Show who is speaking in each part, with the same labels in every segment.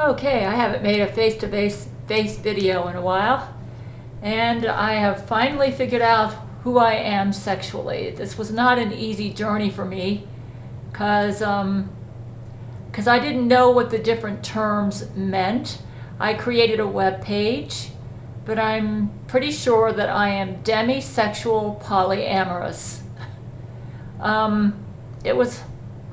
Speaker 1: Okay, I haven't made a face-to-face video in a while, and I have finally figured out who I am sexually. This was not an easy journey for me, because I didn't know what the different terms meant. I created a web page, but I'm pretty sure that I am demisexual polyamorous. It was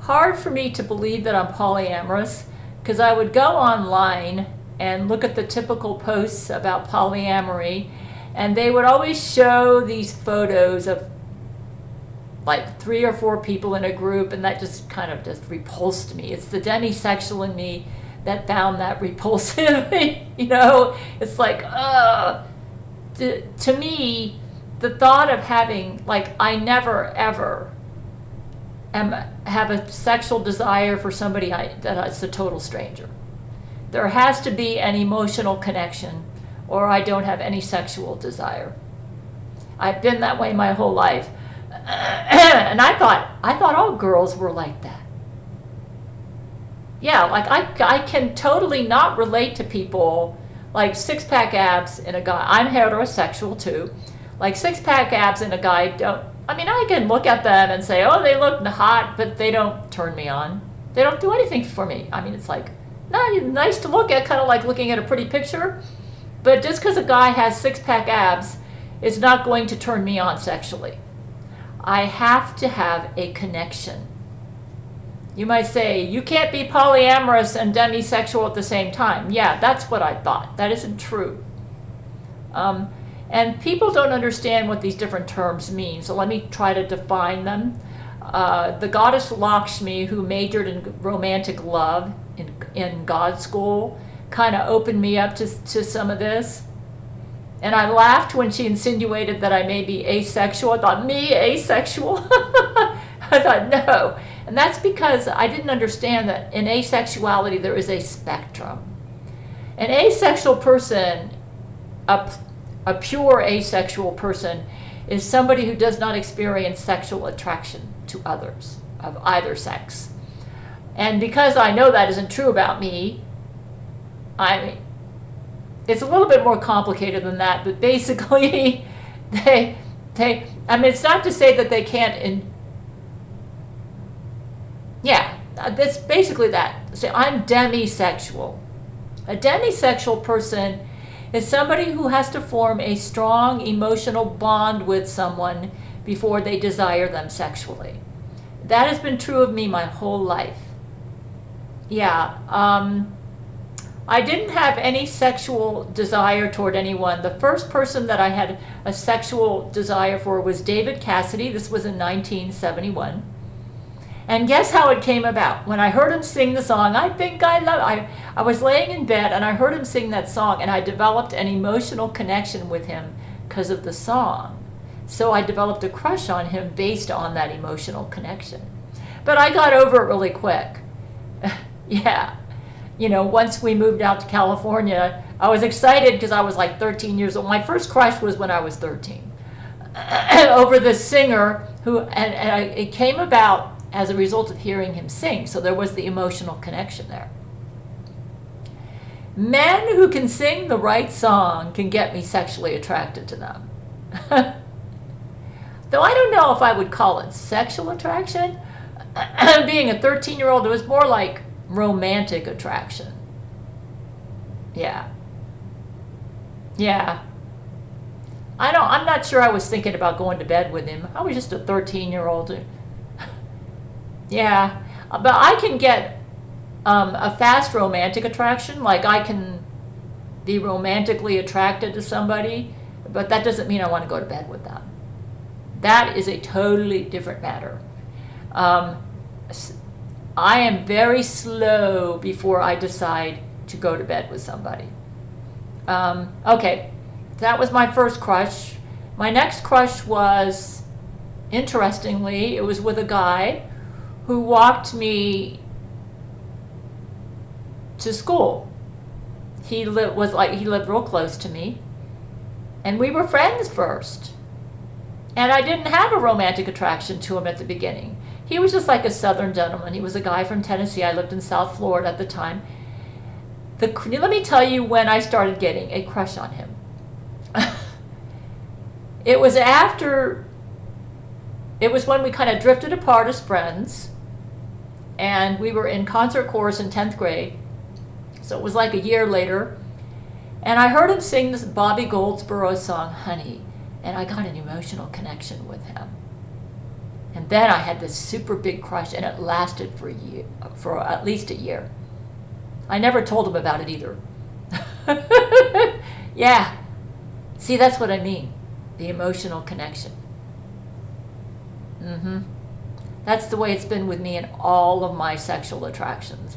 Speaker 1: hard for me to believe that I'm polyamorous, because I would go online and look at the typical posts about polyamory, and they would always show these photos of like 3 or 4 people in a group, and that just kind of just repulsed me. It's the demisexual in me that found that repulsive. It's like, to me, the thought of having, like, I never ever have a sexual desire for somebody that's a total stranger. There has to be an emotional connection, or I don't have any sexual desire. I've been that way my whole life. And I thought all girls were like that. Yeah, like I can totally not relate to people like 6-pack abs in a guy. I'm heterosexual too. Like 6-pack abs in a guy I can look at them and say, oh, they look hot, but they don't turn me on. They don't do anything for me. It's like, nice to look at, kind of like looking at a pretty picture. But just because a guy has 6-pack abs is not going to turn me on sexually. I have to have a connection. You might say, you can't be polyamorous and demisexual at the same time. Yeah, that's what I thought. That isn't true. And people don't understand what these different terms mean, so let me try to define them. The goddess Lakshmi, who majored in romantic love in God school, kind of opened me up to some of this. And I laughed when she insinuated that I may be asexual. I thought, me, asexual? I thought, no. And that's because I didn't understand that in asexuality there is a spectrum. An asexual person, a pure asexual person, is somebody who does not experience sexual attraction to others of either sex. And because I know that isn't true about me, it's a little bit more complicated than that, but basically, it's not to say that they can't, that's basically that. So I'm demisexual. A demisexual person is somebody who has to form a strong emotional bond with someone before they desire them sexually. That has been true of me my whole life. I didn't have any sexual desire toward anyone. The first person that I had a sexual desire for was David Cassidy. This was in 1971. And guess how it came about? When I heard him sing the song, I was laying in bed and I heard him sing that song, and I developed an emotional connection with him because of the song. So I developed a crush on him based on that emotional connection. But I got over it really quick. Once we moved out to California, I was excited because I was like 13 years old. My first crush was when I was 13 over this singer it came about as a result of hearing him sing. So there was the emotional connection there. Men who can sing the right song can get me sexually attracted to them. Though I don't know if I would call it sexual attraction. Being a 13-year-old, it was more like romantic attraction. Yeah. I'm not sure I was thinking about going to bed with him. I was just a 13-year-old. Yeah, but I can get a fast romantic attraction. Like, I can be romantically attracted to somebody, but that doesn't mean I want to go to bed with them. That is a totally different matter. I am very slow before I decide to go to bed with somebody. Okay, that was my first crush. My next crush was, interestingly, it was with a guy who walked me to school. He lived real close to me, and we were friends first. And I didn't have a romantic attraction to him at the beginning. He was just like a Southern gentleman. He was a guy from Tennessee. I lived in South Florida at the time. Let me tell you when I started getting a crush on him. It was when we kind of drifted apart as friends, and we were in concert chorus in 10th grade, so it was like a year later, and I heard him sing this Bobby Goldsboro song, Honey, and I got an emotional connection with him. And then I had this super big crush, and it lasted for at least a year. I never told him about it either. Yeah. See, that's what I mean. The emotional connection. That's the way it's been with me in all of my sexual attractions.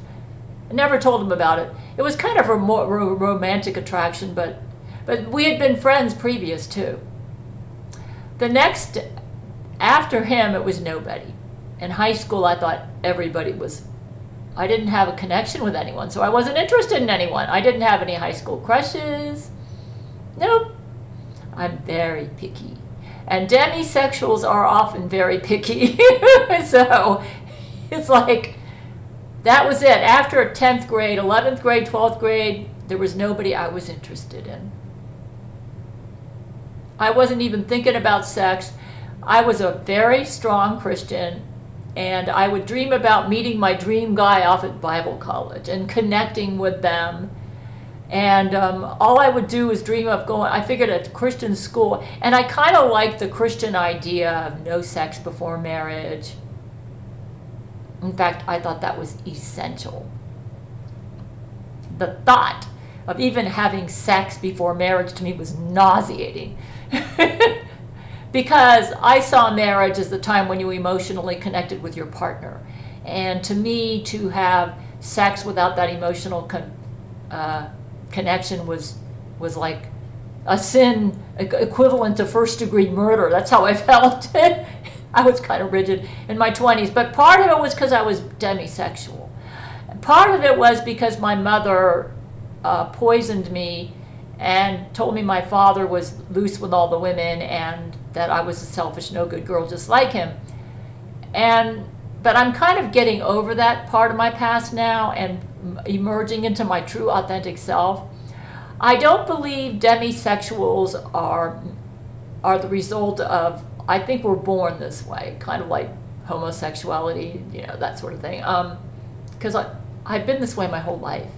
Speaker 1: I never told him about it. It was kind of a more romantic attraction, but we had been friends previous too. After him, it was nobody. In high school, I thought everybody was. I didn't have a connection with anyone, so I wasn't interested in anyone. I didn't have any high school crushes. Nope. I'm very picky. And demisexuals are often very picky. So it's like, that was it. After 10th grade, 11th grade, 12th grade, there was nobody I was interested in. I wasn't even thinking about sex. I was a very strong Christian, and I would dream about meeting my dream guy off at Bible college and connecting with them. And all I would do is dream of going, I figured at Christian school, and I kind of liked the Christian idea of no sex before marriage. In fact, I thought that was essential. The thought of even having sex before marriage to me was nauseating. Because I saw marriage as the time when you emotionally connected with your partner. And to me, to have sex without that emotional connection was like a sin equivalent to first-degree murder. That's how I felt. I was kind of rigid in my 20s. But part of it was because I was demisexual. Part of it was because my mother poisoned me and told me my father was loose with all the women and that I was a selfish, no-good girl just like him. But I'm kind of getting over that part of my past now and emerging into my true, authentic self. I don't believe demisexuals are the result of, I think we're born this way, kind of like homosexuality, that sort of thing. Because I've been this way my whole life.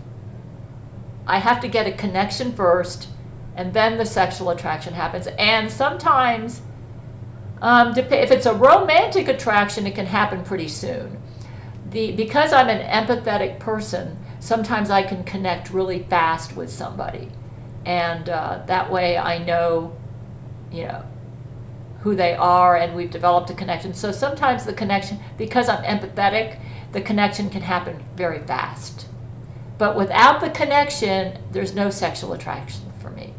Speaker 1: I have to get a connection first, and then the sexual attraction happens. And sometimes, if it's a romantic attraction, it can happen pretty soon. Because I'm an empathetic person, sometimes I can connect really fast with somebody. And that way I know, who they are, and we've developed a connection. So sometimes the connection, because I'm empathetic, the connection can happen very fast. But without the connection, there's no sexual attraction for me.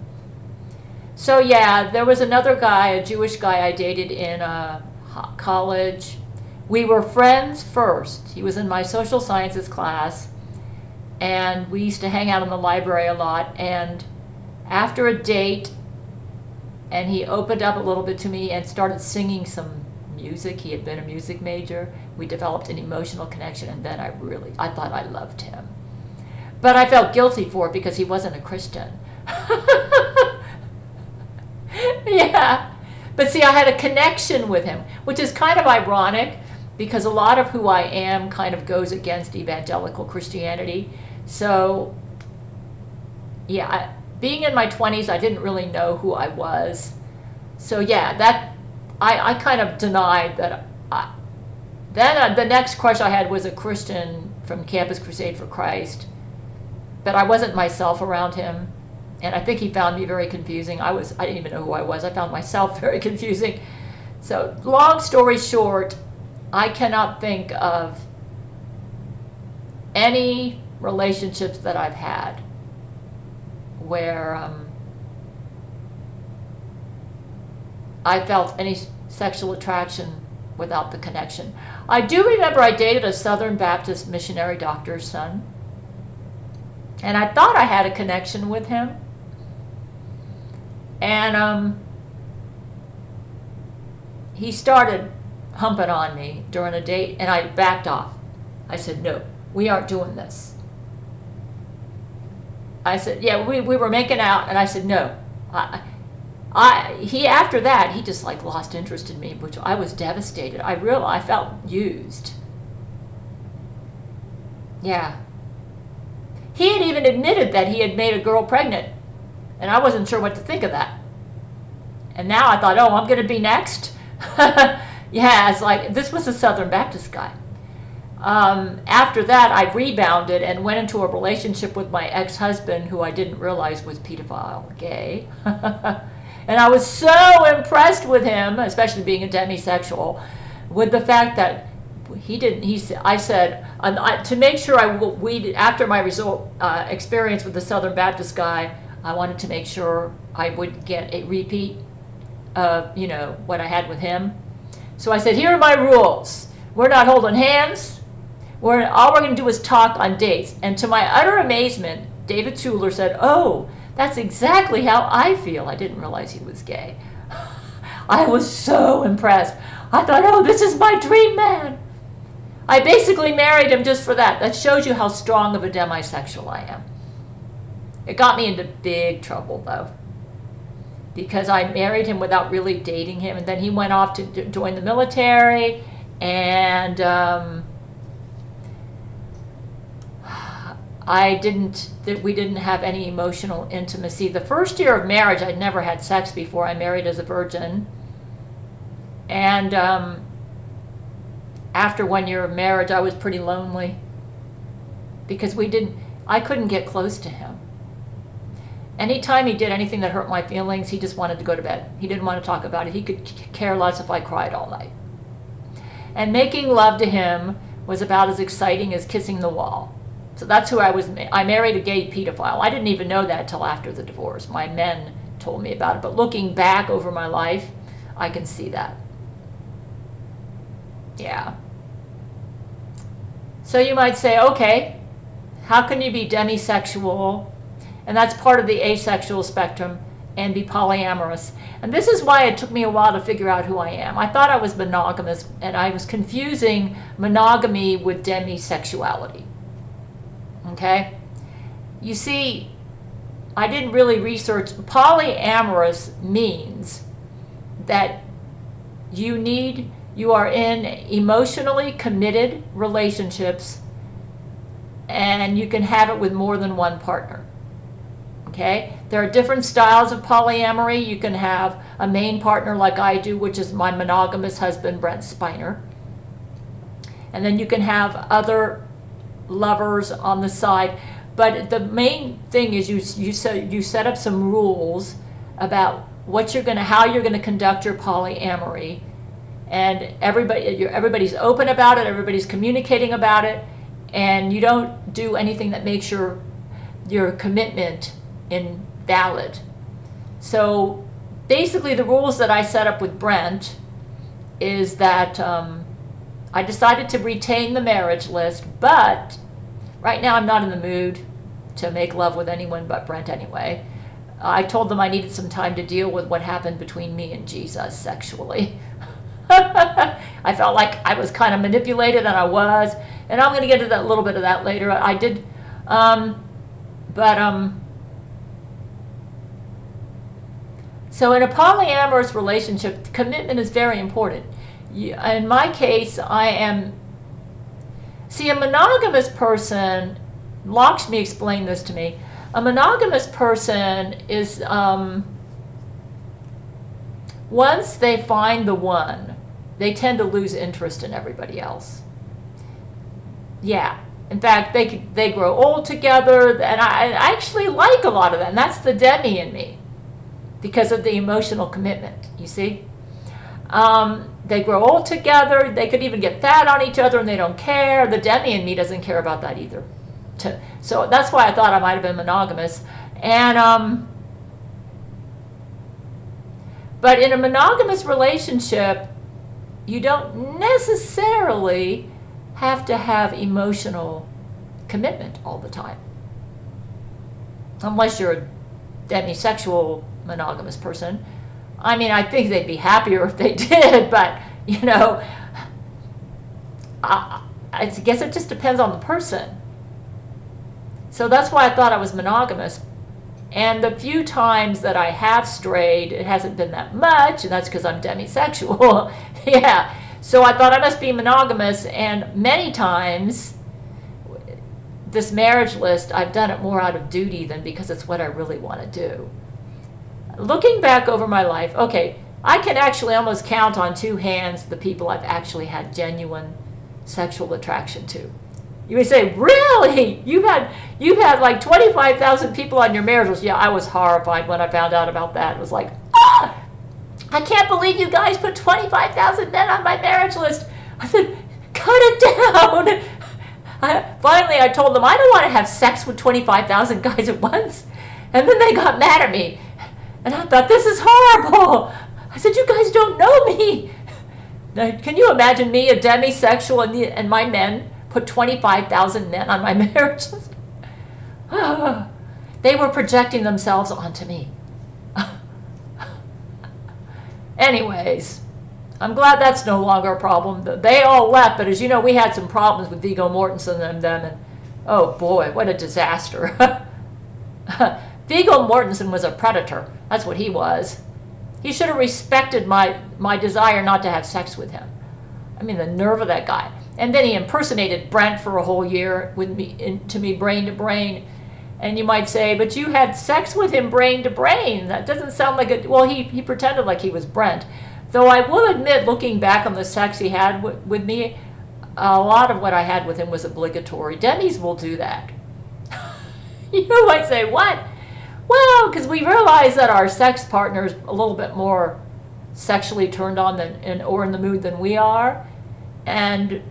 Speaker 1: So yeah, there was another guy, a Jewish guy I dated in college. We were friends first. He was in my social sciences class, and we used to hang out in the library a lot. And after a date, and he opened up a little bit to me and started singing some music. He had been a music major. We developed an emotional connection, and then I thought I loved him. But I felt guilty for it because he wasn't a Christian. Yeah. But see, I had a connection with him, which is kind of ironic because a lot of who I am kind of goes against evangelical Christianity. So, yeah, being in my 20s, I didn't really know who I was. So, yeah, I kind of denied that. Then the next crush I had was a Christian from Campus Crusade for Christ. But I wasn't myself around him. And I think he found me very confusing. I didn't even know who I was. I found myself very confusing. So long story short, I cannot think of any relationships that I've had where I felt any sexual attraction without the connection. I do remember I dated a Southern Baptist missionary doctor's son. And I thought I had a connection with him. And he started humping on me during a date, and I backed off. I said, no, we aren't doing this. I said, yeah, we were making out, and I said, no. He, after that, he just like lost interest in me, which I was devastated. I felt used. Yeah. He had even admitted that he had made a girl pregnant, and I wasn't sure what to think of that. And now I thought, oh, I'm going to be next? Yeah, it's like, this was a Southern Baptist guy. After that, I rebounded and went into a relationship with my ex-husband, who I didn't realize was pedophile, gay. And I was so impressed with him, especially being a demisexual, with the fact that I said, to make sure after my experience with the Southern Baptist guy, I wanted to make sure I would get a repeat of, what I had with him. So I said, here are my rules. We're not holding hands. All we're going to do is talk on dates. And to my utter amazement, David Schuler said, oh, that's exactly how I feel. I didn't realize he was gay. I was so impressed. I thought, oh, this is my dream man. I basically married him just for that. That shows you how strong of a demisexual I am. It got me into big trouble, though, because I married him without really dating him, and then he went off to join the military, and we didn't have any emotional intimacy. The first year of marriage, I'd never had sex before. I married as a virgin, and after 1 year of marriage, I was pretty lonely because I couldn't get close to him. Anytime he did anything that hurt my feelings, he just wanted to go to bed. He didn't want to talk about it. He could care less if I cried all night. And making love to him was about as exciting as kissing the wall. So that's who I was. I married a gay pedophile. I didn't even know that till after the divorce. My men told me about it. But looking back over my life, I can see that. Yeah. So you might say, okay, how can you be demisexual, and that's part of the asexual spectrum, and be polyamorous? And this is why it took me a while to figure out who I am. I thought I was monogamous, and I was confusing monogamy with demisexuality. Okay? You see, I didn't really research. Polyamorous means that you are in emotionally committed relationships, and you can have it with more than one partner. Okay? There are different styles of polyamory. You can have a main partner like I do, which is my monogamous husband, Brent Spiner. And then you can have other lovers on the side. But the main thing is you set up some rules about how you're going to conduct your polyamory. And everybody's open about it, everybody's communicating about it, and you don't do anything that makes your commitment invalid. So basically the rules that I set up with Brent is that I decided to retain the marriage list, but right now I'm not in the mood to make love with anyone but Brent anyway. I told them I needed some time to deal with what happened between me and Jesus sexually. I felt like I was kind of manipulated, and I was, and I'm going to get to that little bit of that later. I did, so in a polyamorous relationship, commitment is very important. In my case, a monogamous person, Lakshmi explained this to me, a monogamous person is, once they find the one, they tend to lose interest in everybody else. Yeah. In fact, they grow old together, and I actually like a lot of them. That's the Demi in me because of the emotional commitment, you see? They grow old together. They could even get fat on each other, and they don't care. The Demi in me doesn't care about that either. So that's why I thought I might have been monogamous. And but in a monogamous relationship, you don't necessarily have to have emotional commitment all the time. Unless you're a demisexual monogamous person. I mean, I think they'd be happier if they did, but, I guess it just depends on the person. So that's why I thought I was monogamous. And the few times that I have strayed, it hasn't been that much, and that's because I'm demisexual. Yeah. So I thought I must be monogamous, and many times, this marriage list, I've done it more out of duty than because it's what I really want to do. Looking back over my life, okay, I can actually almost count on two hands the people I've actually had genuine sexual attraction to. You would say, really? You've had like 25,000 people on your marriage list. Yeah, I was horrified when I found out about that. It was like, I can't believe you guys put 25,000 men on my marriage list. I said, cut it down. Finally, I told them, I don't want to have sex with 25,000 guys at once. And then they got mad at me. And I thought, this is horrible. I said, you guys don't know me. Now, can you imagine me, a demisexual, and my men put 25,000 men on my marriage list? They were projecting themselves onto me. Anyways, I'm glad that's no longer a problem. They all left, but as you know, we had some problems with Viggo Mortensen and them, and oh boy, what a disaster. Viggo Mortensen was a predator. That's what he was. He should have respected my desire not to have sex with him. I mean, the nerve of that guy. And then he impersonated Brent for a whole year with me, to me, brain to brain. And you might say, but you had sex with him brain to brain. That doesn't sound like it. Well, he pretended like he was Brent. Though I will admit, looking back on the sex he had with me, a lot of what I had with him was obligatory. Demis will do that. You might say, what? Well, because we realize that our sex partner is a little bit more sexually turned on or in the mood than we are. And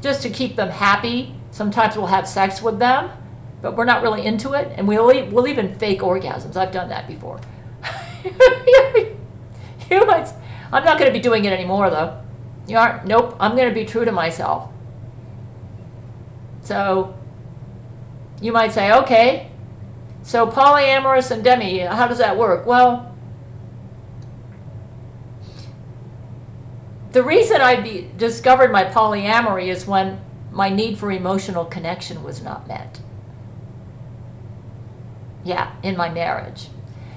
Speaker 1: just to keep them happy, sometimes we'll have sex with them, but we're not really into it. And we'll even fake orgasms. I've done that before. I'm not going to be doing it anymore, though. You aren't? Nope. I'm going to be true to myself. So you might say, okay, so polyamorous and demi, how does that work? Well, the reason I discovered my polyamory is when my need for emotional connection was not met. Yeah, in my marriage.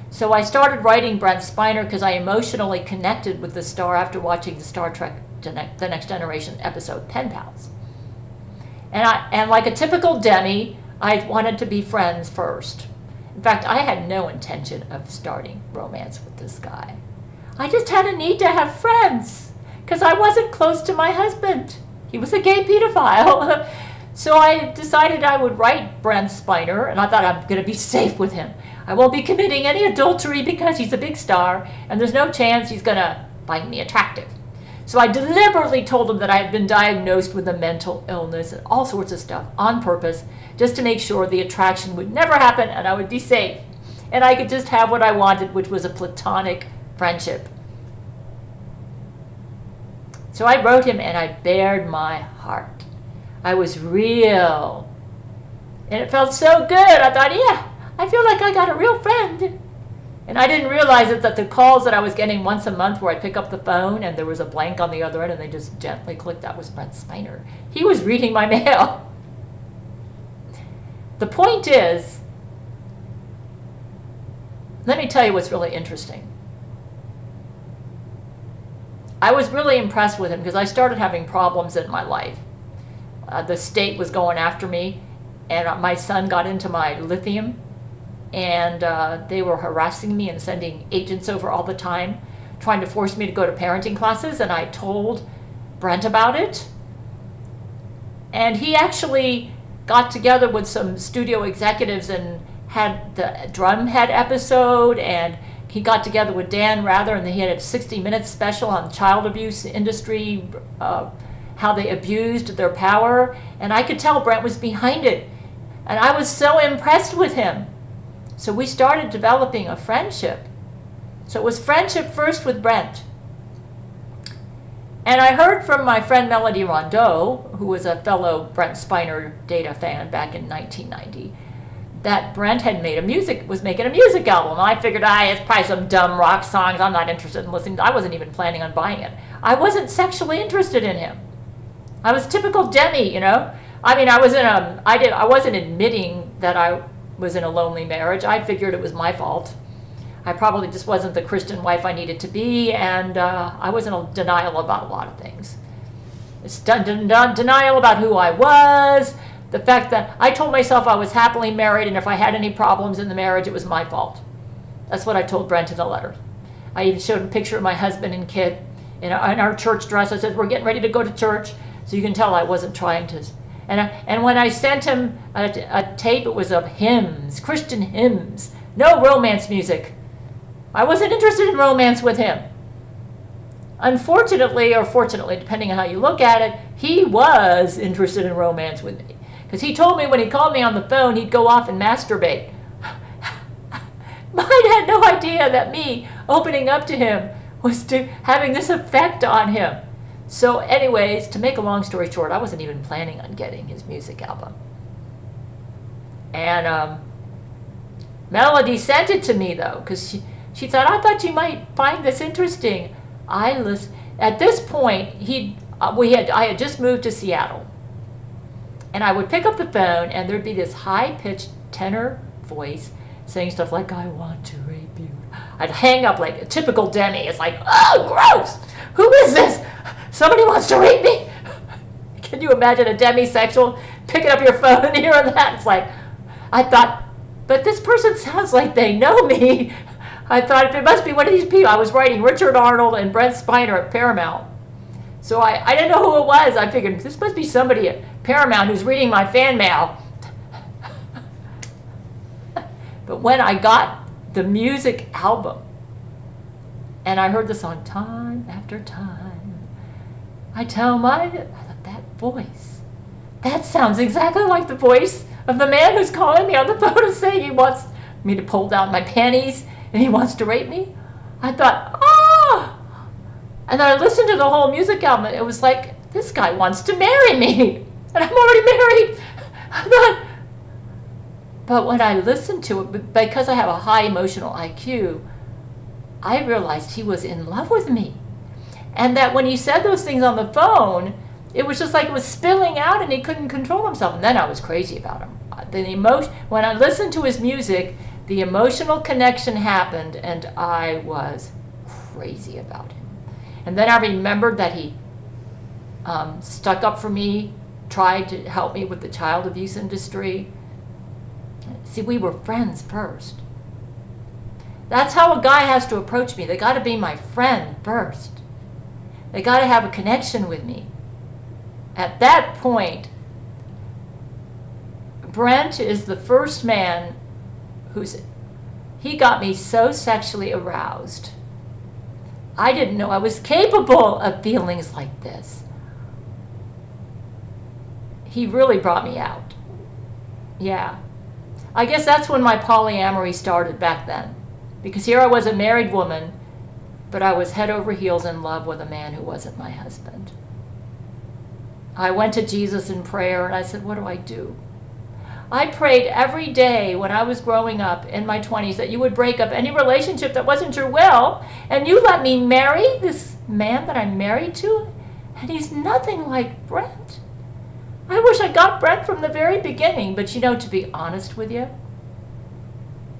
Speaker 1: So I started writing Brent Spiner because I emotionally connected with the star after watching the Star Trek The Next Generation episode, Pen Pals. And like a typical demi, I wanted to be friends first. In fact, I had no intention of starting romance with this guy. I just had a need to have friends because I wasn't close to my husband. He was a gay pedophile. So I decided I would write Brent Spiner, and I thought I'm going to be safe with him. I won't be committing any adultery because he's a big star, and there's no chance he's going to find me attractive. So I deliberately told him that I had been diagnosed with a mental illness and all sorts of stuff on purpose, just to make sure the attraction would never happen and I would be safe. And I could just have what I wanted, which was a platonic friendship. So I wrote him and I bared my heart. I was real. And it felt so good. I thought, yeah, I feel like I got a real friend. And I didn't realize it, that the calls that I was getting once a month where I'd pick up the phone and there was a blank on the other end and they just gently clicked, that was Brent Spiner. He was reading my mail. The point is, let me tell you what's really interesting. I was really impressed with him because I started having problems in my life. The state was going after me, and my son got into my lithium, and they were harassing me and sending agents over all the time, trying to force me to go to parenting classes, and I told Brent about it. And he actually got together with some studio executives and had the Drumhead episode, and he got together with Dan Rather, and he had a 60 Minutes special on child abuse industry, how they abused their power, and I could tell Brent was behind it. And I was so impressed with him. So we started developing a friendship. So it was friendship first with Brent. And I heard from my friend Melody Rondeau, who was a fellow Brent Spiner data fan back in 1990, that Brent had was making a music album. I figured, it's probably some dumb rock songs. I'm not interested in listening. I wasn't even planning on buying it. I wasn't sexually interested in him. I was typical demi, I mean, I wasn't admitting that I was in a lonely marriage. I figured it was my fault. I probably just wasn't the Christian wife I needed to be, and I was in denial about a lot of things. It's denial about who I was, the fact that I told myself I was happily married, and if I had any problems in the marriage, it was my fault. That's what I told Brent in the letter. I even showed him a picture of my husband and kid in our church dress. I said, we're getting ready to go to church, so you can tell I wasn't trying to. And when I sent him a tape, it was of hymns, Christian hymns, no romance music. I wasn't interested in romance with him. Unfortunately, or fortunately, depending on how you look at it, he was interested in romance with me. Because he told me when he called me on the phone, he'd go off and masturbate. I had no idea that me opening up to him was having this effect on him. So anyways, to make a long story short, I wasn't even planning on getting his music album. And Melody sent it to me, though, because she thought, I thought you might find this interesting. At this point, I had just moved to Seattle. And I would pick up the phone, and there'd be this high-pitched tenor voice saying stuff like, I want to rape you. I'd hang up like a typical Demi. It's like, oh, gross. Who is this? Somebody wants to rape me? Can you imagine a demisexual picking up your phone and hearing that? It's like, I thought, but this person sounds like they know me. I thought it must be one of these people. I was writing Richard Arnold and Brent Spiner at Paramount. So I didn't know who it was. I figured this must be somebody at Paramount who's reading my fan mail. But when I got the music album and I heard the song time after time, I thought, that voice, that sounds exactly like the voice of the man who's calling me on the phone and saying he wants me to pull down my panties and he wants to rape me. I thought, oh! And then I listened to the whole music album. It was like, this guy wants to marry me. And I'm already married. I thought, but when I listened to it, because I have a high emotional IQ, I realized he was in love with me. And that when he said those things on the phone, it was just like it was spilling out and he couldn't control himself. And then I was crazy about him. When I listened to his music, the emotional connection happened and I was crazy about him. And then I remembered that he stuck up for me, tried to help me with the child abuse industry. See, we were friends first. That's how a guy has to approach me. They got to be my friend first. They got to have a connection with me. At that point, Brent is the first man he got me so sexually aroused. I didn't know I was capable of feelings like this. He really brought me out. Yeah. I guess that's when my polyamory started back then. Because here I was a married woman, but I was head over heels in love with a man who wasn't my husband. I went to Jesus in prayer and I said, what do I do? I prayed every day when I was growing up in my 20s that you would break up any relationship that wasn't your will, and you let me marry this man that I'm married to, and he's nothing like Brent. I wish I got Brent from the very beginning, but to be honest with you,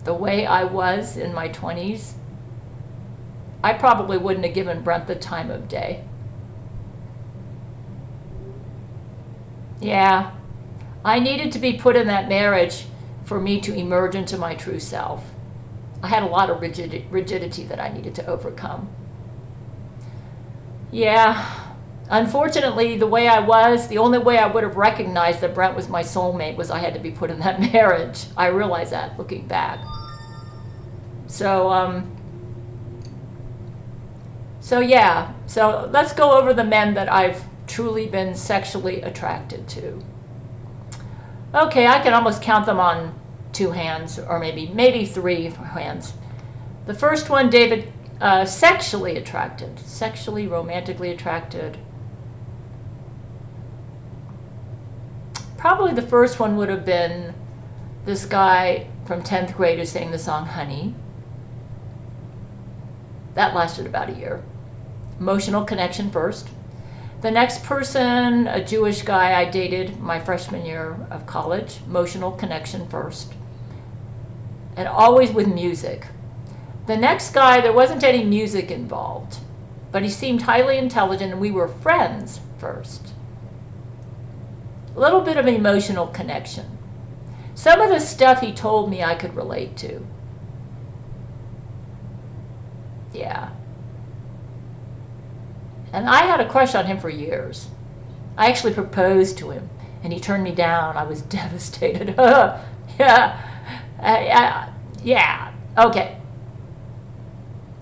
Speaker 1: the way I was in my 20s, I probably wouldn't have given Brent the time of day. Yeah. I needed to be put in that marriage for me to emerge into my true self. I had a lot of rigidity that I needed to overcome. Yeah, unfortunately, the way I was, the only way I would have recognized that Brent was my soulmate was I had to be put in that marriage. I realize that looking back. So yeah, so let's go over the men that I've truly been sexually attracted to. Okay, I can almost count them on 2 hands, or maybe 3 hands. The first one, David, sexually attracted, sexually, romantically attracted. Probably the first one would have been this guy from 10th grade who sang the song Honey. That lasted about a year. Emotional connection first. The next person, a Jewish guy I dated my freshman year of college, emotional connection first, and always with music. The next guy, there wasn't any music involved, but he seemed highly intelligent and we were friends first. A little bit of emotional connection. Some of the stuff he told me I could relate to. Yeah. And I had a crush on him for years. I actually proposed to him, and he turned me down. I was devastated. Yeah. Yeah. Okay.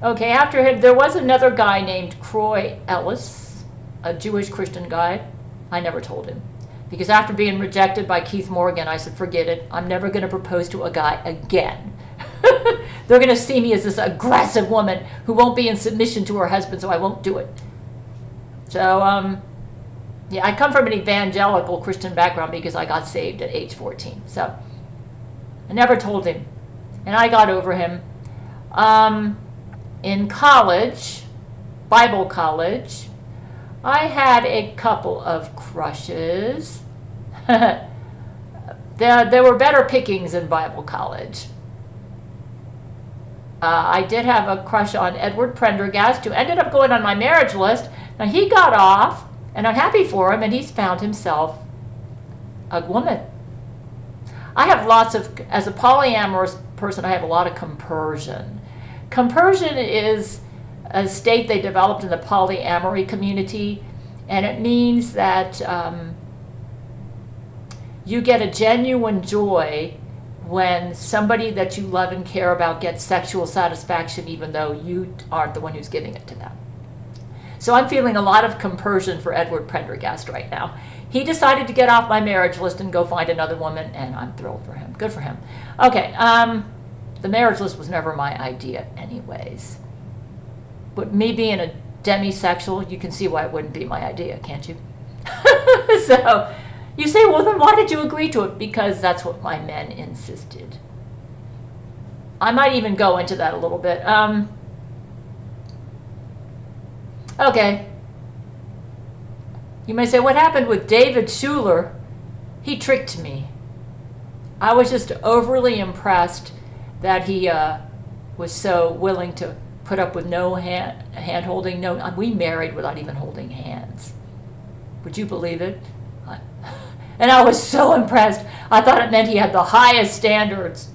Speaker 1: Okay, after him, there was another guy named Croy Ellis, a Jewish Christian guy. I never told him. Because after being rejected by Keith Morgan, I said, forget it. I'm never going to propose to a guy again. They're going to see me as this aggressive woman who won't be in submission to her husband, so I won't do it. So, yeah, I come from an evangelical Christian background because I got saved at age 14. So, I never told him. And I got over him. In college, Bible college, I had a couple of crushes. There were better pickings in Bible college. I did have a crush on Edward Prendergast, who ended up going on my marriage list. Now, he got off, and I'm happy for him, and he's found himself a woman. I have lots of, as a polyamorous person, I have a lot of compersion. Compersion is a state they developed in the polyamory community, and it means that you get a genuine joy when somebody that you love and care about gets sexual satisfaction even though you aren't the one who's giving it to them. So I'm feeling a lot of compersion for Edward Prendergast right now. He decided to get off my marriage list and go find another woman, and I'm thrilled for him. Good for him. Okay, the marriage list was never my idea anyways. But me being a demisexual, you can see why it wouldn't be my idea, can't you? So you say, well, then why did you agree to it? Because that's what my men insisted. I might even go into that a little bit. Okay. You may say, what happened with David Schuler? He tricked me. I was just overly impressed that he was so willing to put up with no hand holding. No, we married without even holding hands. Would you believe it? And I was so impressed. I thought it meant he had the highest standards.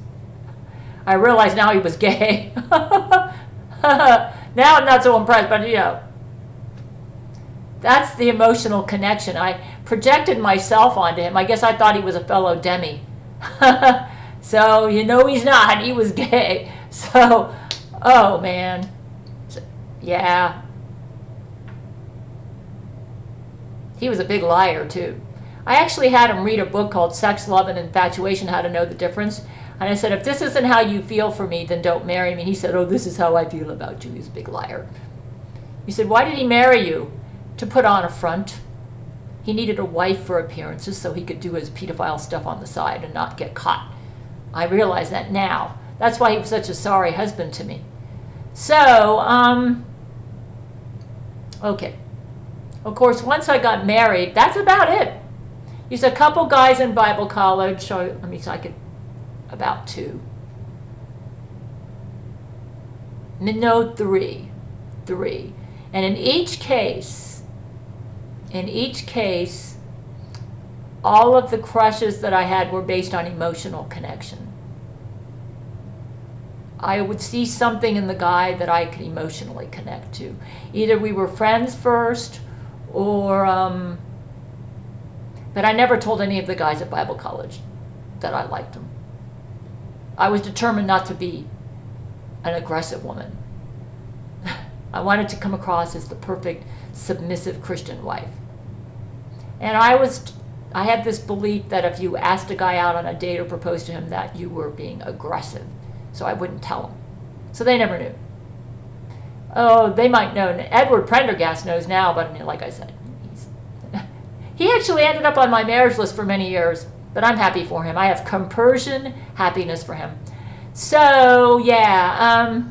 Speaker 1: I realized now he was gay. Now I'm not so impressed, but you know, that's the emotional connection. I projected myself onto him. I guess I thought he was a fellow demi. So, you know, he's not. He was gay. So, oh man. Yeah. He was a big liar, too. I actually had him read a book called Sex, Love, and Infatuation, How to Know the Difference. And I said, if this isn't how you feel for me, then don't marry me. He said, oh, this is how I feel about you. He's a big liar. He said, why did he marry you? To put on a front. He needed a wife for appearances so he could do his pedophile stuff on the side and not get caught. I realize that now. That's why he was such a sorry husband to me. So, okay. Of course, once I got married, that's about it. There's a couple guys in Bible college. So let me see, I could, about two. No, three. And in each case, all of the crushes that I had were based on emotional connection. I would see something in the guy that I could emotionally connect to. Either we were friends first, or, but I never told any of the guys at Bible college that I liked them. I was determined not to be an aggressive woman. I wanted to come across as the perfect submissive Christian wife. And I had this belief that if you asked a guy out on a date or proposed to him, that you were being aggressive. So I wouldn't tell them. So they never knew. Oh, they might know. Edward Prendergast knows now, but like I said, he actually ended up on my marriage list for many years, but I'm happy for him. I have compersion happiness for him. So, yeah,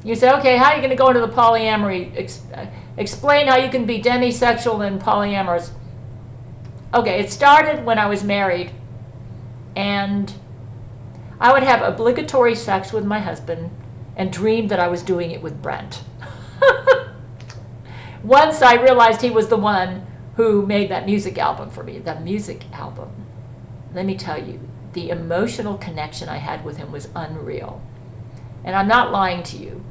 Speaker 1: you say, okay, how are you going to go into the polyamory? Explain how you can be demisexual and polyamorous. Okay, it started when I was married, and I would have obligatory sex with my husband and dream that I was doing it with Brent. Once I realized he was the one who made that music album for me. That music album, let me tell you, the emotional connection I had with him was unreal. And I'm not lying to you.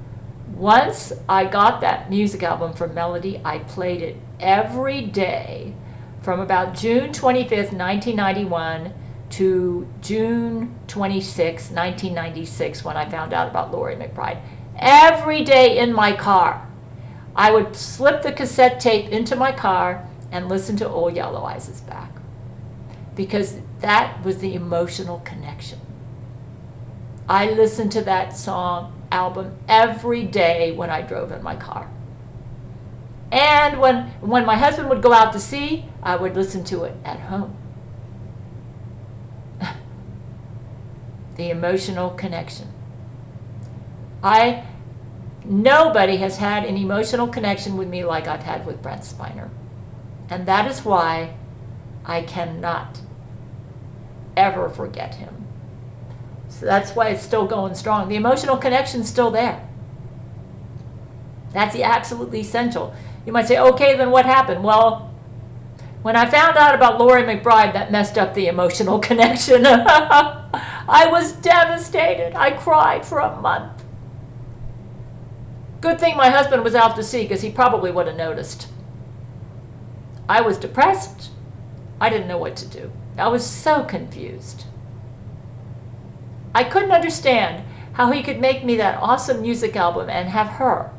Speaker 1: Once I got that music album from Melody, I played it every day from about June 25th, 1991 to June 26, 1996, when I found out about Laurie McBride. Every day in my car. I would slip the cassette tape into my car and listen to Old Yellow Eyes Is Back, because that was the emotional connection. I listened to that album every day when I drove in my car. And when my husband would go out to sea, I would listen to it at home. The emotional connection. Nobody has had an emotional connection with me like I've had with Brent Spiner. And that is why I cannot ever forget him. So that's why it's still going strong. The emotional connection's still there. That's absolutely essential. You might say, okay, then what happened? Well, when I found out about Laurie McBride, that messed up the emotional connection. I was devastated. I cried for a month. Good thing my husband was out to sea, because he probably would have noticed. I was depressed. I didn't know what to do. I was so confused. I couldn't understand how he could make me that awesome music album and have her.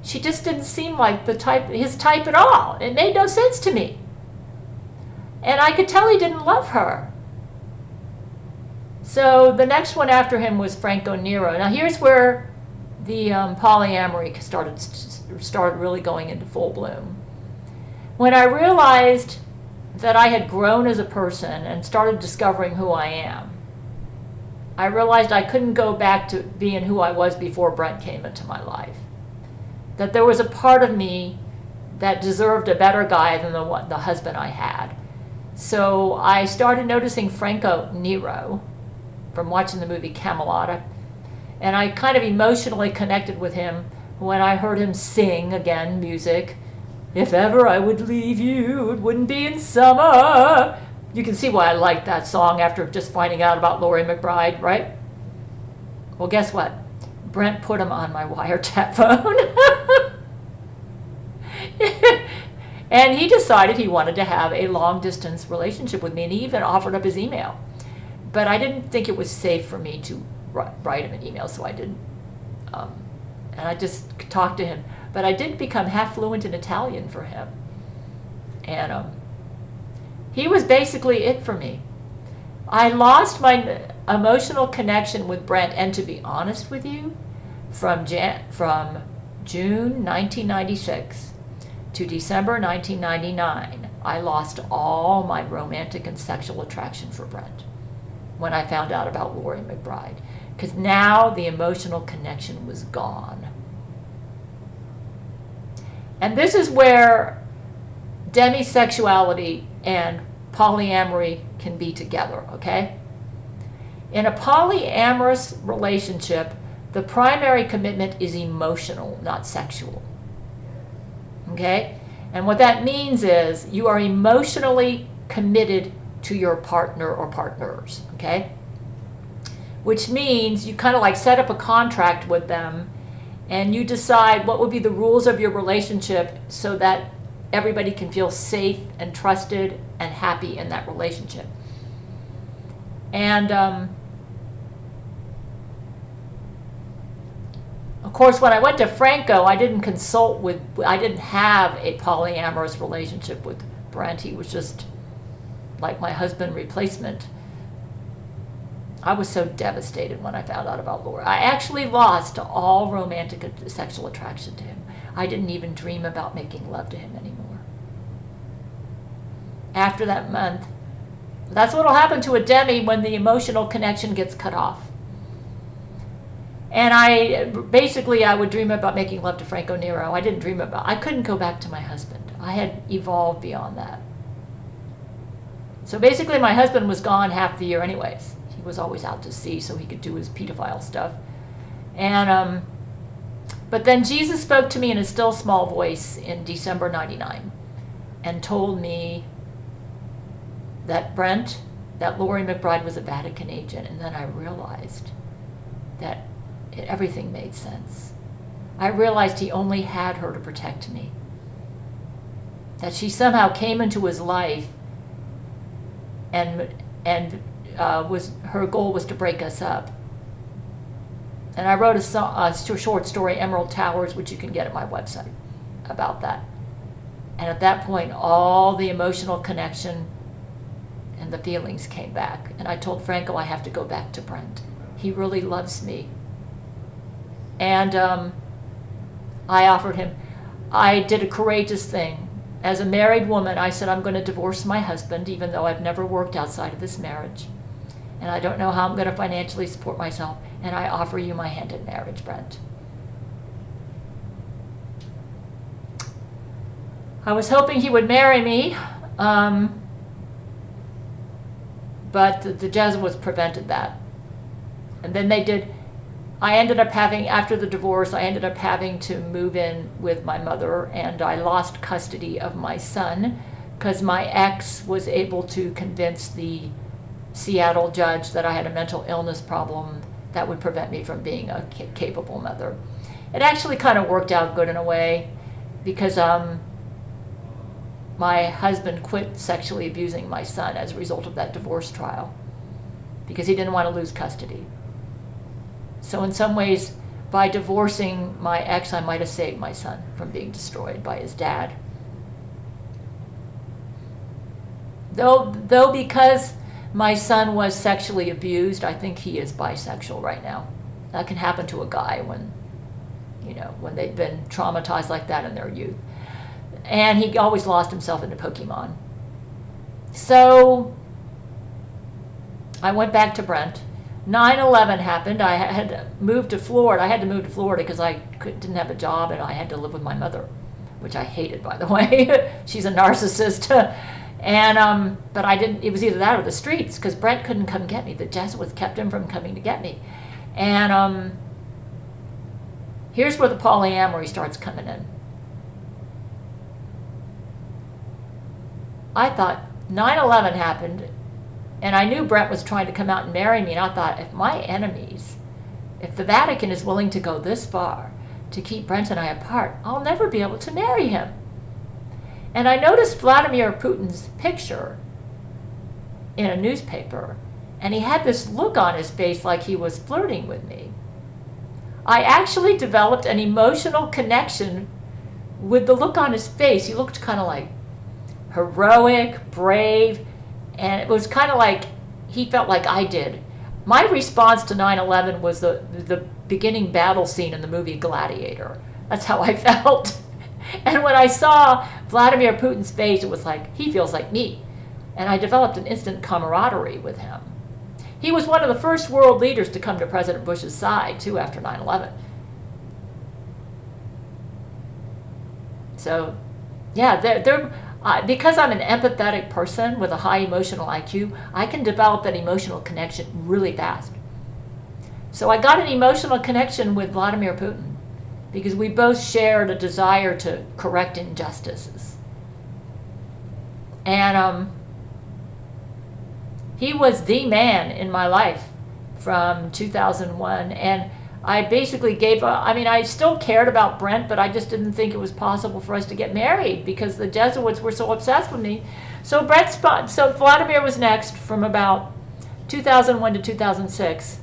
Speaker 1: She just didn't seem like his type at all. It made no sense to me. And I could tell he didn't love her. So the next one after him was Franco Nero. Now here's where the polyamory started really going into full bloom. When I realized that I had grown as a person and started discovering who I am, I realized I couldn't go back to being who I was before Brent came into my life. That there was a part of me that deserved a better guy than the husband I had. So I started noticing Franco Nero from watching the movie Camelot, and I kind of emotionally connected with him when I heard him sing, again, music. If ever I would leave you, it wouldn't be in summer. You can see why I liked that song after just finding out about Laurie McBride, right? Well, guess what? Brent put him on my wiretap phone. And he decided he wanted to have a long-distance relationship with me, and he even offered up his email. But I didn't think it was safe for me to write him an email, so I didn't. And I just talked to him. But I did become half fluent in Italian for him. And he was basically it for me. I lost my emotional connection with Brent, and to be honest with you, from June 1996 to December 1999, I lost all my romantic and sexual attraction for Brent when I found out about Laurie McBride, because now the emotional connection was gone. And this is where demisexuality and polyamory can be together, okay? In a polyamorous relationship, the primary commitment is emotional, not sexual. Okay? And what that means is you are emotionally committed to your partner or partners, okay? Which means you kind of like set up a contract with them, and you decide what would be the rules of your relationship so that everybody can feel safe and trusted and happy in that relationship. And of course, when I went to Franco, I didn't have a polyamorous relationship with Brent. He was just like my husband replacement. I was so devastated when I found out about Laura. I actually lost all romantic and sexual attraction to him. I didn't even dream about making love to him anymore. After that month, that's what will happen to a demi when the emotional connection gets cut off. And I would dream about making love to Franco Nero. I couldn't go back to my husband. I had evolved beyond that. So basically my husband was gone half the year anyways. He was always out to sea so he could do his pedophile stuff. And, but then Jesus spoke to me in a still small voice in December 99 and told me that that Lori McBride was a Vatican agent. And then I realized that everything made sense. I realized he only had her to protect me. That she somehow came into his life and her goal was to break us up. And I wrote a short story, Emerald Towers, which you can get at my website, about that. And at that point, all the emotional connection and the feelings came back. And I told Franco I have to go back to Brent. He really loves me. And I offered him, I did a courageous thing. As a married woman, I said, I'm going to divorce my husband, even though I've never worked outside of this marriage. And I don't know how I'm going to financially support myself. And I offer you my hand in marriage, Brent. I was hoping he would marry me, but the Jesuits prevented that. And then after the divorce, I ended up having to move in with my mother, and I lost custody of my son because my ex was able to convince the Seattle judge that I had a mental illness problem that would prevent me from being a capable mother. It actually kind of worked out good in a way because my husband quit sexually abusing my son as a result of that divorce trial because he didn't want to lose custody. So in some ways, by divorcing my ex, I might have saved my son from being destroyed by his dad. Though because my son was sexually abused, I think he is bisexual right now. That can happen to a guy when they've been traumatized like that in their youth. And he always lost himself into Pokemon. So I went back to Brent. 9/11 happened. I had moved to Florida. I had to move to Florida because I didn't have a job and I had to live with my mother, which I hated, by the way. She's a narcissist. And but I didn't. It was either that or the streets because Brent couldn't come get me. The Jesuits kept him from coming to get me. And here's where the polyamory starts coming in. I thought 9/11 happened. And I knew Brent was trying to come out and marry me, and I thought, if the Vatican is willing to go this far to keep Brent and I apart, I'll never be able to marry him. And I noticed Vladimir Putin's picture in a newspaper, and he had this look on his face like he was flirting with me. I actually developed an emotional connection with the look on his face. He looked kind of like heroic, brave, and it was kind of like he felt like I did. My response to 9/11 was the beginning battle scene in the movie Gladiator. That's how I felt. And when I saw Vladimir Putin's face, it was like, he feels like me. And I developed an instant camaraderie with him. He was one of the first world leaders to come to President Bush's side, too, after 9/11. So, yeah, because I'm an empathetic person with a high emotional IQ, I can develop an emotional connection really fast. So I got an emotional connection with Vladimir Putin because we both shared a desire to correct injustices. And he was the man in my life from 2001. And I basically gave up. I mean, I still cared about Brent, but I just didn't think it was possible for us to get married because the Jesuits were so obsessed with me. So Vladimir was next from about 2001 to 2006.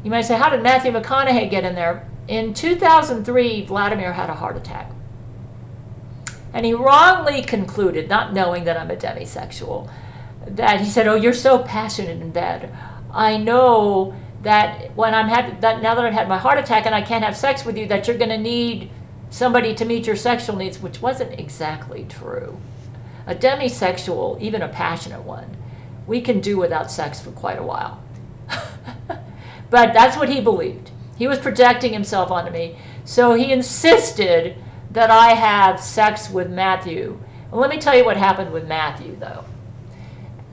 Speaker 1: You might say, how did Matthew McConaughey get in there? In 2003, Vladimir had a heart attack. And he wrongly concluded, not knowing that I'm a demisexual, that he said, oh, you're so passionate in bed. I know that now that I've had my heart attack and I can't have sex with you, that you're going to need somebody to meet your sexual needs, which wasn't exactly true. A demisexual, even a passionate one, we can do without sex for quite a while. But that's what he believed. He was projecting himself onto me. So he insisted that I have sex with Matthew. Well, let me tell you what happened with Matthew, though.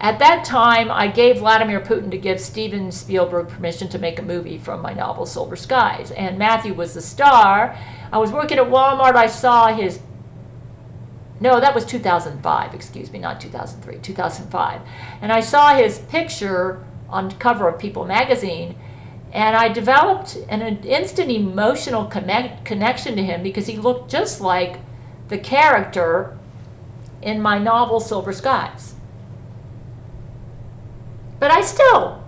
Speaker 1: At that time, I gave Vladimir Putin to give Steven Spielberg permission to make a movie from my novel Silver Skies, and Matthew was the star. I was working at Walmart. I saw his... No, that was 2005, excuse me, not 2003, 2005. And I saw his picture on the cover of People magazine, and I developed an instant emotional connection to him because he looked just like the character in my novel Silver Skies. But I still,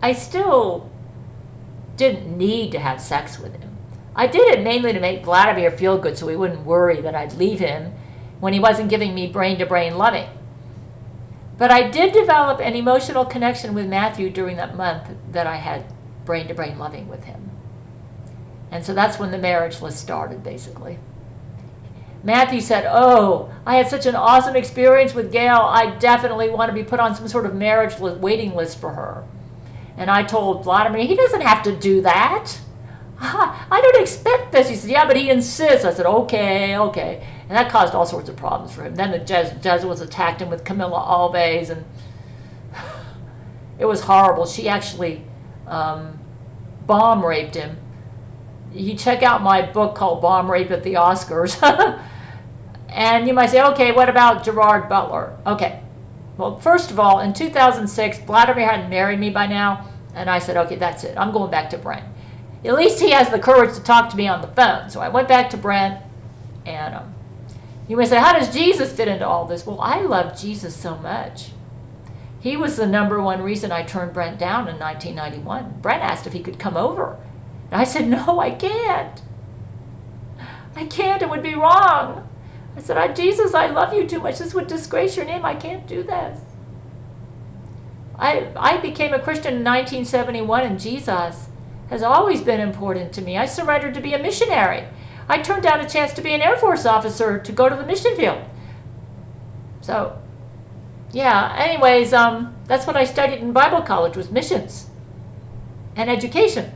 Speaker 1: I still didn't need to have sex with him. I did it mainly to make Vladimir feel good so he wouldn't worry that I'd leave him when he wasn't giving me brain-to-brain loving. But I did develop an emotional connection with Matthew during that month that I had brain-to-brain loving with him. And so that's when the marriage list started, basically. Matthew said, "Oh, I had such an awesome experience with Gail. I definitely want to be put on some sort of marriage waiting list for her." And I told Vladimir, "He doesn't have to do that. I don't expect this." He said, "Yeah, but he insists." I said, okay. And that caused all sorts of problems for him. Then the Jesuits attacked him with Camilla Alves, and it was horrible. She actually bomb raped him. You check out my book called Bomb Rape at the Oscars. And you might say, okay, what about Gerard Butler? Okay. Well, first of all, in 2006, Vladimir hadn't married me by now, and I said, okay, that's it. I'm going back to Brent. At least he has the courage to talk to me on the phone. So I went back to Brent, and you may say, how does Jesus fit into all this? Well, I love Jesus so much. He was the number one reason I turned Brent down in 1991. Brent asked if he could come over. And I said, no, I can't. I can't. It would be wrong. I said, Jesus, I love you too much. This would disgrace your name. I can't do this. I became a Christian in 1971, and Jesus has always been important to me. I surrendered to be a missionary. I turned down a chance to be an Air Force officer to go to the mission field. So, yeah, anyways, that's what I studied in Bible college, was missions and education.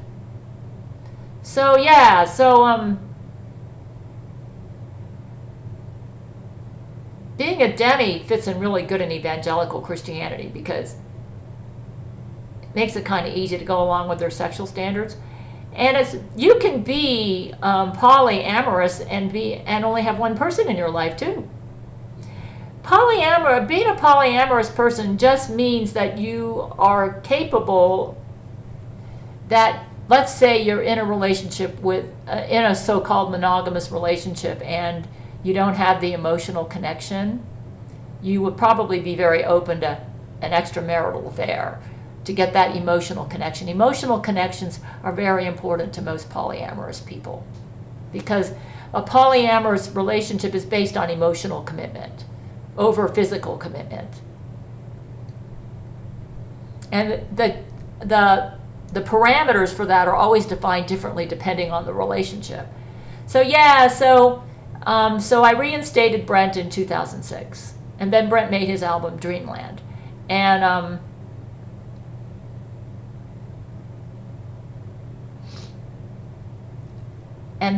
Speaker 1: So, yeah, being a demi fits in really good in evangelical Christianity because it makes it kind of easy to go along with their sexual standards. And you can be polyamorous and only have one person in your life too. Being a polyamorous person just means that you are capable that, let's say you're in a relationship in a so-called monogamous relationship and you don't have the emotional connection, you would probably be very open to an extramarital affair to get that emotional connection. Emotional connections are very important to most polyamorous people because a polyamorous relationship is based on emotional commitment over physical commitment. And the parameters for that are always defined differently depending on the relationship. So yeah, so I reinstated Brent in 2006, and then Brent made his album Dreamland, and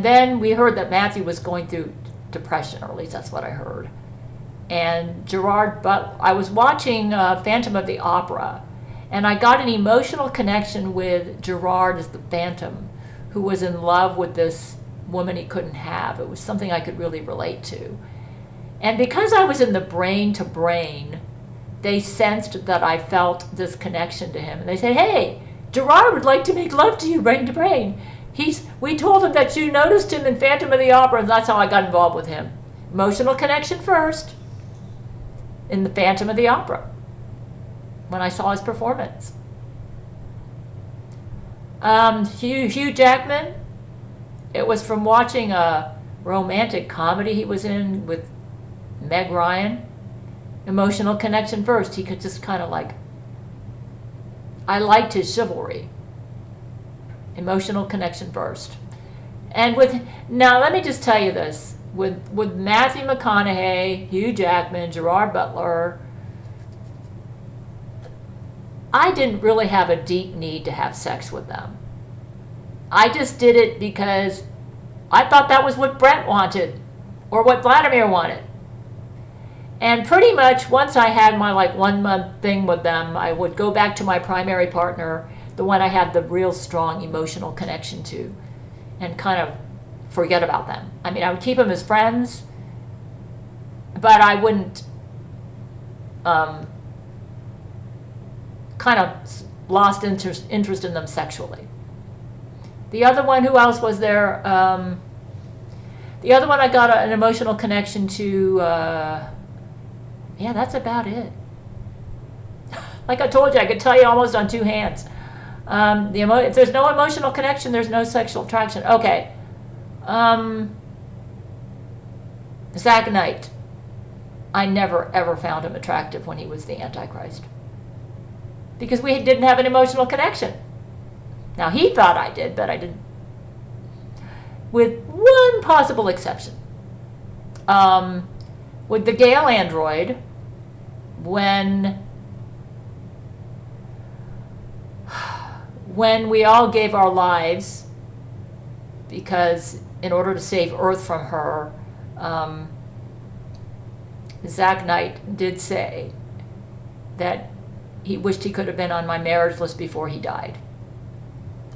Speaker 1: then we heard that Matthew was going through depression, or at least that's what I heard. And I was watching Phantom of the Opera, and I got an emotional connection with Gerard as the Phantom, who was in love with this woman he couldn't have. It was something I could really relate to. And because I was in the brain to brain, they sensed that I felt this connection to him. And they said, hey, Gerard would like to make love to you brain to brain. We told him that you noticed him in Phantom of the Opera, and that's how I got involved with him. Emotional connection first in the Phantom of the Opera when I saw his performance. Hugh Jackman, it was from watching a romantic comedy he was in with Meg Ryan. Emotional connection first. He could just kind of I liked his chivalry. Emotional connection first. And now let me just tell you this. With Matthew McConaughey, Hugh Jackman, Gerard Butler, I didn't really have a deep need to have sex with them. I just did it because I thought that was what Brent wanted or what Vladimir wanted. And pretty much once I had my 1 month thing with them, I would go back to my primary partner, the one I had the real strong emotional connection to, and kind of forget about them. I mean, I would keep them as friends, but I wouldn't kind of lost interest in them sexually. The other one, who else was there? The other one I got an emotional connection to, yeah, that's about it. Like I told you, I could tell you almost on two hands. If there's no emotional connection, there's no sexual attraction. Okay. Zach Knight. I never, ever found him attractive when he was the Antichrist. Because we didn't have an emotional connection. Now, he thought I did, but I didn't. With one possible exception. With the Gail android, when we all gave our lives, because in order to save Earth from her, Zach Knight did say that he wished he could have been on my marriage list before he died.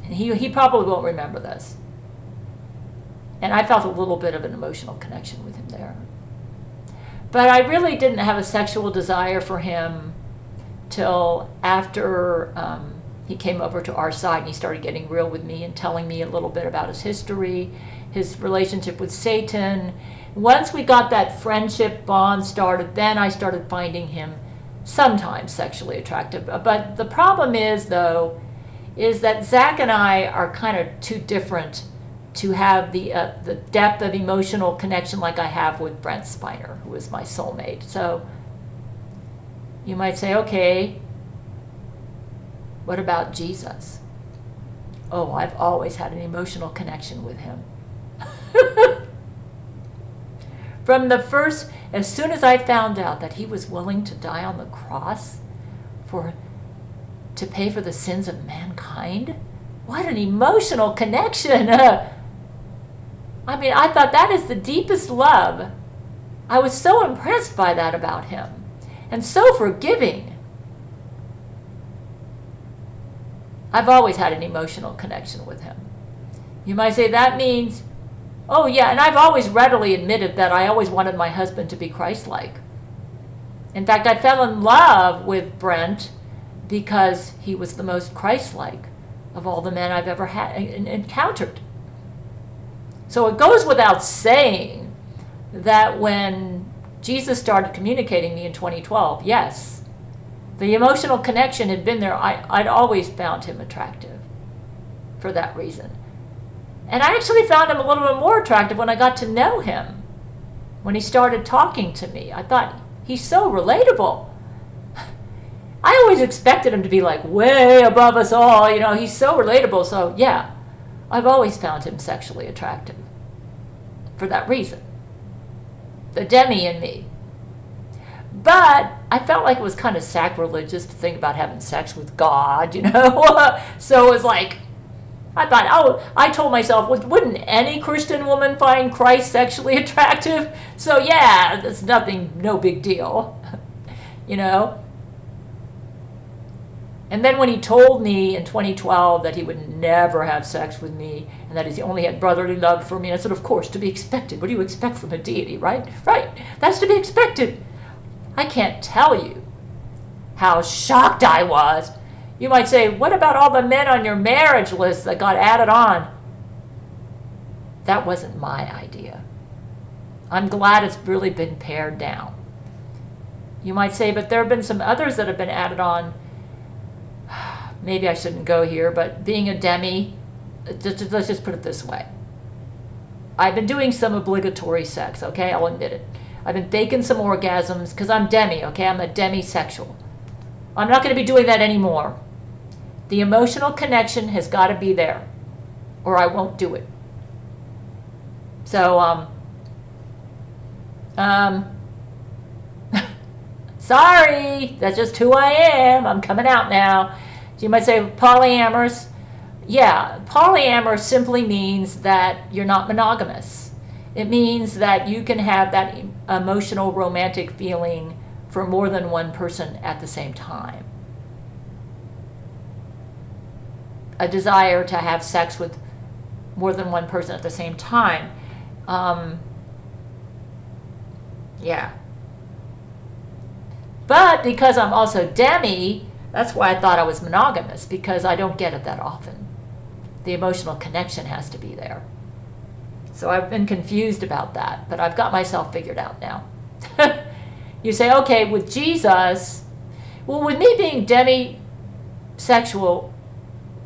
Speaker 1: And he probably won't remember this. And I felt a little bit of an emotional connection with him there. But I really didn't have a sexual desire for him till after he came over to our side and he started getting real with me and telling me a little bit about his history, his relationship with Satan. Once we got that friendship bond started, then I started finding him sometimes sexually attractive. But the problem is, though, is that Zach and I are kind of too different to have the depth of emotional connection like I have with Brent Spiner, who is my soulmate. So you might say, okay, what about Jesus? Oh, I've always had an emotional connection with him. From the first, as soon as I found out that he was willing to die on the cross to pay for the sins of mankind, what an emotional connection. I mean, I thought that is the deepest love. I was so impressed by that about him, and so forgiving. I've always had an emotional connection with him. You might say that means, oh yeah, and I've always readily admitted that I always wanted my husband to be Christ-like. In fact, I fell in love with Brent because he was the most Christ-like of all the men I've ever had encountered. So it goes without saying that when Jesus started communicating me in 2012, yes, the emotional connection had been there. I'd always found him attractive for that reason. And I actually found him a little bit more attractive when I got to know him. When he started talking to me, I thought, he's so relatable. I always expected him to be like way above us all. You know, he's so relatable. So yeah, I've always found him sexually attractive for that reason. The Demi in me. But I felt like it was kind of sacrilegious to think about having sex with God, you know? So it was like, I thought, oh, I told myself, wouldn't any Christian woman find Christ sexually attractive? So yeah, that's nothing, no big deal, you know? And then when he told me in 2012 that he would never have sex with me and that he only had brotherly love for me, I said, of course, to be expected. What do you expect from a deity, right? Right, that's to be expected. I can't tell you how shocked I was. You might say, what about all the men on your marriage list that got added on? That wasn't my idea. I'm glad it's really been pared down. You might say, but there have been some others that have been added on. Maybe I shouldn't go here, but being a demi, let's just put it this way. I've been doing some obligatory sex, okay? I'll admit it. I've been faking some orgasms because I'm demi, okay? I'm a demisexual. I'm not going to be doing that anymore. The emotional connection has got to be there, or I won't do it. So, Sorry, that's just who I am. I'm coming out now. So you might say polyamorous. Yeah, polyamorous simply means that you're not monogamous. It means that you can have that emotional romantic feeling for more than one person at the same time. A desire to have sex with more than one person at the same time. Yeah. But because I'm also demi, that's why I thought I was monogamous, because I don't get it that often. The emotional connection has to be there. So I've been confused about that, but I've got myself figured out now. You say, okay, with Jesus, well, with me being demisexual,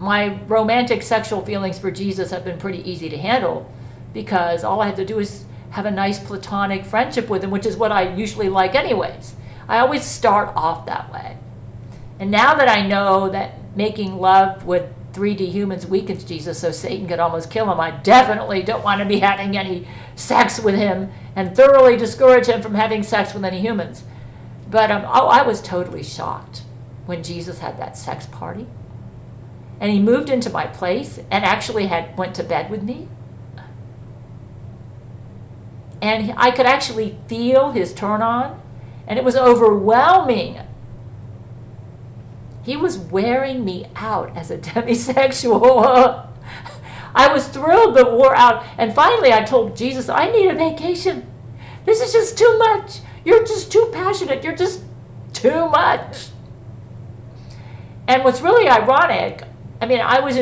Speaker 1: my romantic sexual feelings for Jesus have been pretty easy to handle, because all I have to do is have a nice platonic friendship with him, which is what I usually like anyways. I always start off that way. And now that I know that making love with 3D humans weakens Jesus so Satan could almost kill him, I definitely don't want to be having any sex with him and thoroughly discourage him from having sex with any humans. But I was totally shocked when Jesus had that sex party. And he moved into my place and actually went to bed with me. And I could actually feel his turn on. And it was overwhelming. He was wearing me out as a demisexual. I was thrilled but wore out. And finally I told Jesus, I need a vacation. This is just too much. You're just too passionate. You're just too much. And what's really ironic, I mean, I would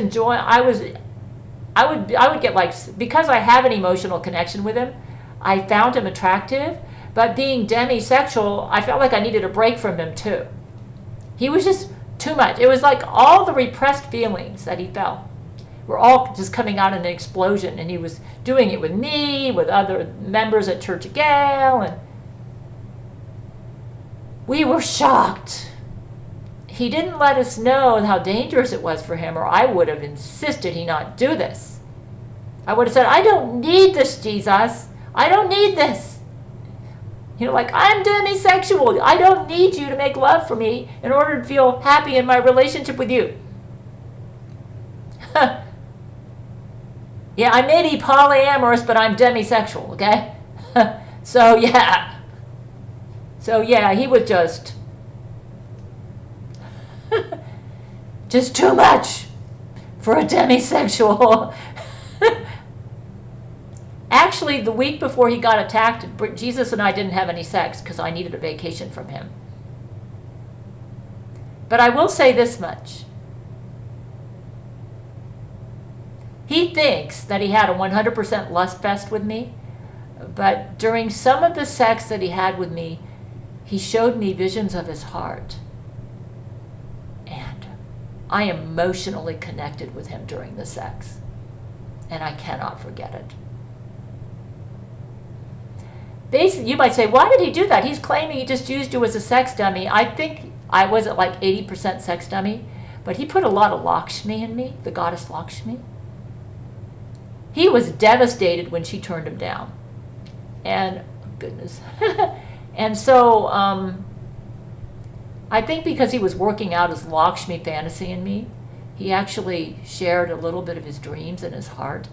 Speaker 1: get like, because I have an emotional connection with him, I found him attractive. But being demisexual, I felt like I needed a break from him too. He was just too much. It was like all the repressed feelings that he felt were all just coming out in an explosion. And he was doing it with me, with other members at Church of Gail. And we were shocked. He didn't let us know how dangerous it was for him, or I would have insisted he not do this. I would have said, I don't need this, Jesus. I don't need this. You know, like, I'm demisexual. I don't need you to make love for me in order to feel happy in my relationship with you. Yeah, I may be polyamorous, but I'm demisexual, okay? So, yeah. So, yeah, he would just too much for a demisexual. Actually, the week before he got attacked, Jesus and I didn't have any sex because I needed a vacation from him. But I will say this much. He thinks that he had a 100% lust fest with me, but during some of the sex that he had with me, he showed me visions of his heart. And I emotionally connected with him during the sex, and I cannot forget it. Basically, you might say, why did he do that? He's claiming he just used you as a sex dummy. I think I was at like 80% sex dummy, but he put a lot of Lakshmi in me, the goddess Lakshmi. He was devastated when she turned him down. And, goodness. And so, I think because he was working out his Lakshmi fantasy in me, he actually shared a little bit of his dreams in his heart.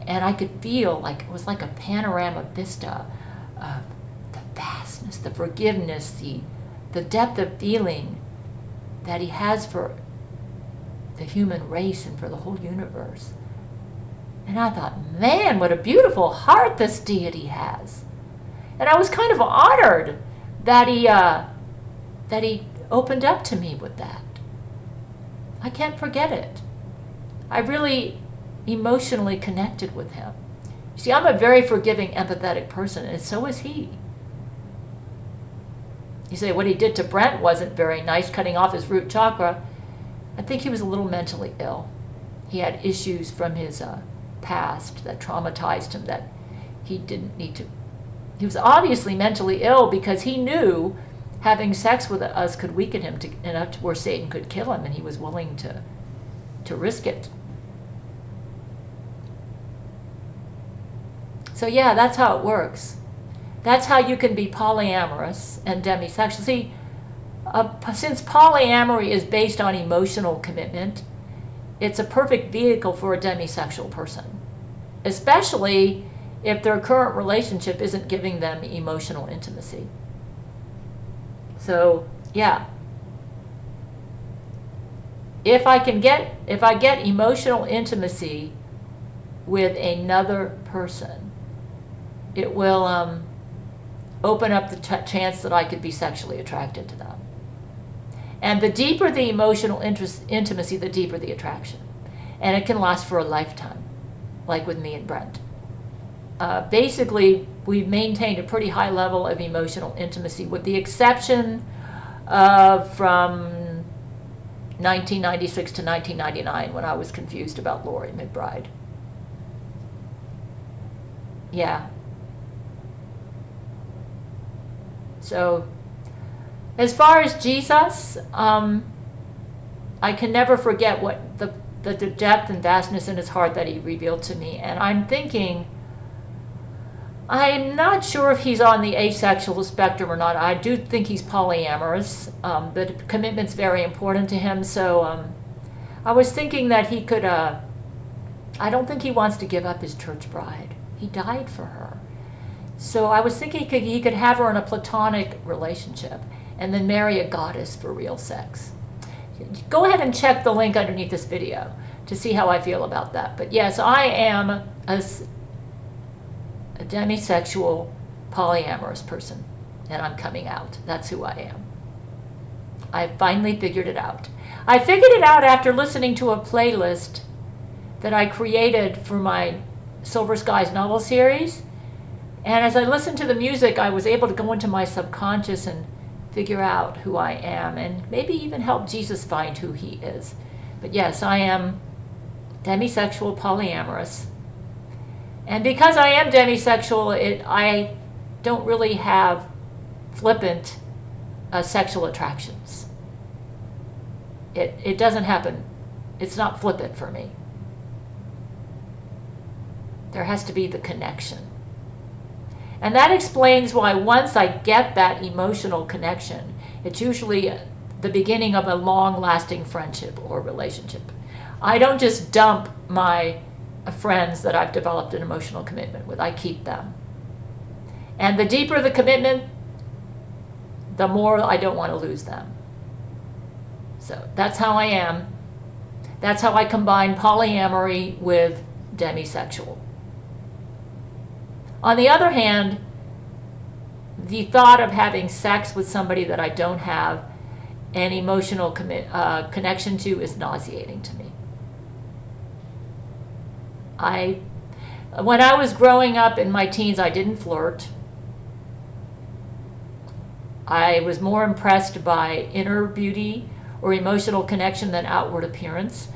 Speaker 1: And I could feel like it was like a panorama vista of the vastness, the forgiveness, the depth of feeling that he has for the human race and for the whole universe. And I thought, man, what a beautiful heart this deity has. And I was kind of honored that he opened up to me with that. I can't forget it. I really emotionally connected with him. See, I'm a very forgiving, empathetic person, and so is he. You say what he did to Brent wasn't very nice, cutting off his root chakra. I think he was a little mentally ill. He had issues from his past that traumatized him that he didn't need to. He was obviously mentally ill because he knew having sex with us could weaken him enough to where Satan could kill him, and he was willing to risk it. So yeah, that's how it works. That's how you can be polyamorous and demisexual. See, since polyamory is based on emotional commitment, it's a perfect vehicle for a demisexual person, especially if their current relationship isn't giving them emotional intimacy. So, yeah. If I get emotional intimacy with another person, it will open up the chance that I could be sexually attracted to them. And the deeper the emotional intimacy, the deeper the attraction. And it can last for a lifetime, like with me and Brent. Basically, we've maintained a pretty high level of emotional intimacy, with the exception of from 1996 to 1999, when I was confused about Lori McBride. Yeah. So, as far as Jesus, I can never forget what the depth and vastness in his heart that he revealed to me. And I'm thinking, I'm not sure if he's on the asexual spectrum or not. I do think he's polyamorous, but commitment's very important to him. So I was thinking that he could, I don't think he wants to give up his church bride. He died for her. So I was thinking he could have her in a platonic relationship and then marry a goddess for real sex. Go ahead and check the link underneath this video to see how I feel about that. But yes, I am a demisexual polyamorous person, and I'm coming out. That's who I am. I finally figured it out. I figured it out after listening to a playlist that I created for my Silver Skies novel series. And as I listened to the music, I was able to go into my subconscious and figure out who I am, and maybe even help Jesus find who he is. But yes, I am demisexual polyamorous. And because I am demisexual, I don't really have flippant sexual attractions. It doesn't happen. It's not flippant for me. There has to be the connection. And that explains why once I get that emotional connection, it's usually the beginning of a long-lasting friendship or relationship. I don't just dump my friends that I've developed an emotional commitment with. I keep them. And the deeper the commitment, the more I don't want to lose them. So that's how I am. That's how I combine polyamory with demisexual. On the other hand, the thought of having sex with somebody that I don't have an emotional connection to is nauseating to me. When I was growing up in my teens, I didn't flirt. I was more impressed by inner beauty or emotional connection than outward appearance.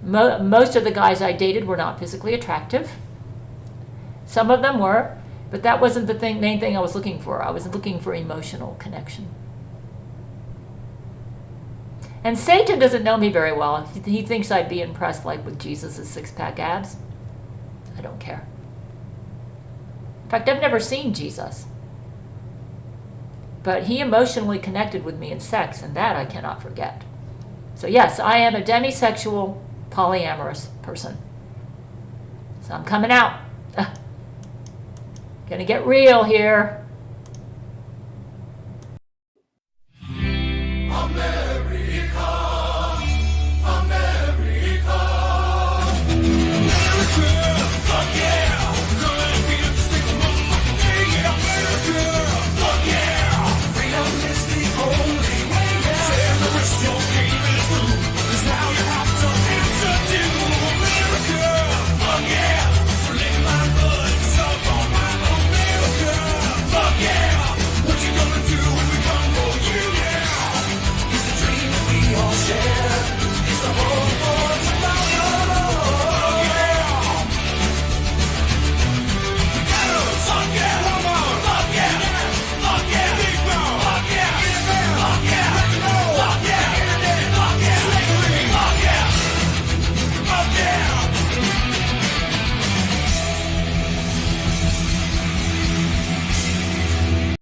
Speaker 1: Most of the guys I dated were not physically attractive. Some of them were, but that wasn't the main thing I was looking for. I was looking for emotional connection. And Satan doesn't know me very well. He thinks I'd be impressed like with Jesus' six-pack abs. I don't care. In fact, I've never seen Jesus. But he emotionally connected with me in sex, and that I cannot forget. So yes, I am a demisexual, polyamorous person. So I'm coming out. Gonna get real here.